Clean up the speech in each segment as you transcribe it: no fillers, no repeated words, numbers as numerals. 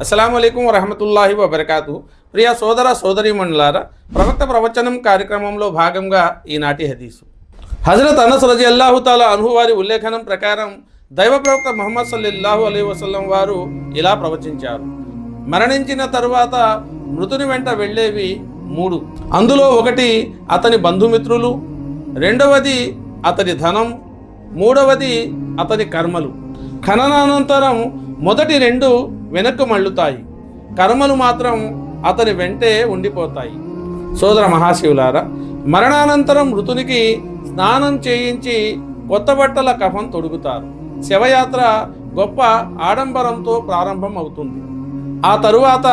అస్సలాము అలైకుం వరహమతుల్లాహి వబర్కాతు. ప్రియ సోదర సోదరీమణులారా, ప్రవక్త ప్రవచనం కార్యక్రమంలో భాగంగా ఈనాటి హదీసు. హజరత్ అనస్ రజియల్లాహు తాలా అన్హు వారి ఉల్లేఖనం ప్రకారం దైవ ప్రవక్త ముహమ్మద్ సల్లల్లాహు అలైహి వసల్లం వారు ఇలా ప్రవచించారు: మరణించిన తరువాత మృతుని వెంట వెళ్ళేవి 3. అందులో ఒకటి అతని బంధుమిత్రులు, రెండవది అతని ధనం, మూడవది అతని కర్మలు. ఖననానంతరం మొదటి 2 వెనక్కు మళ్ళుతాయి, కర్మలు మాత్రం అతని వెంటే ఉండిపోతాయి. సోదర మహాశివులారా, మరణానంతరం మృతునికి స్నానం చేయించి కొత్త బట్టల కఫం తొడుగుతారు. శవయాత్ర గొప్ప ఆడంబరంతో ప్రారంభం అవుతుంది. ఆ తరువాత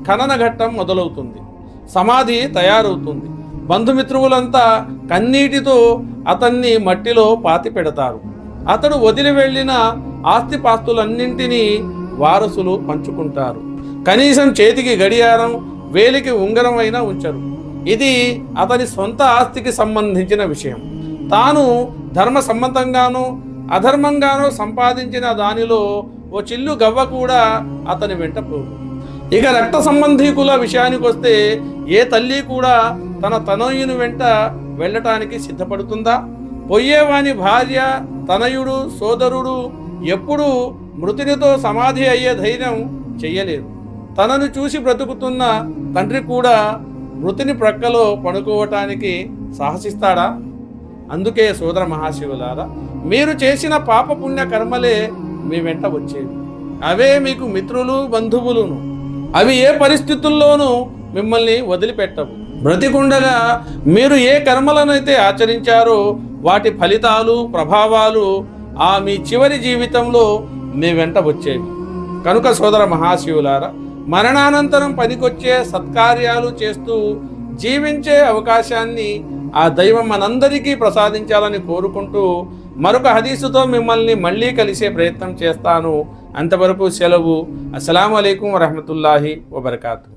ఖనన ఘట్టం మొదలవుతుంది. సమాధి తయారవుతుంది. బంధుమిత్రువులంతా కన్నీటితో అతన్ని మట్టిలో పాతి పెడతారు. అతడు వదిలి వెళ్ళిన ఆస్తిపాస్తులన్నింటినీ వారసులు పంచుకుంటారు. కనీసం చేతికి గడియారం, వేలికి ఉంగరం అయినా ఉంచరు. ఇది అతని సొంత ఆస్తికి సంబంధించిన విషయం. తాను ధర్మ సమ్మతంగానో అధర్మంగానో సంపాదించిన దానిలో ఓ చిల్లు గవ్వ కూడా అతని వెంట పోదు. ఇక రక్త సంబంధీకుల విషయానికి వస్తే, ఏ తల్లి కూడా తన తనయుని వెంట వెళ్ళటానికి సిద్ధపడుతుందా? పొయ్యేవాని భార్య, తనయుడు, సోదరుడు ఎప్పుడూ మృతునితో సమాధి అయ్యే ధైర్యం చెయ్యలేరు. తనను చూసి బ్రతుకుతున్న తండ్రి కూడా మృతుని ప్రక్కలో పడుకోవటానికి సాహసిస్తాడా? అందుకే సోదర మహాశివులారా, మీరు చేసిన పాపపుణ్య కర్మలే మీ వెంట వచ్చేవి. అవే మీకు మిత్రులు, బంధువులును. అవి ఏ పరిస్థితుల్లోనూ మిమ్మల్ని వదిలిపెట్టవు. బ్రతికుండగా మీరు ఏ కర్మలనైతే ఆచరించారో వాటి ఫలితాలు, ప్రభావాలు మీ చివరి జీవితంలో మీ వెంట వచ్చేవి. కనుక సోదర మహాశివులారా, మరణానంతరం పనికొచ్చే సత్కార్యాలు చేస్తూ జీవించే అవకాశాన్ని ఆ దైవం మనందరికీ ప్రసాదించాలని కోరుకుంటూ మరొక హదీసుతో మిమ్మల్ని మళ్ళీ కలిసే ప్రయత్నం చేస్తాను. అంతవరకు సెలవు. అస్సలాము అలైకుం వరహమతుల్లాహి వబర్కాతు.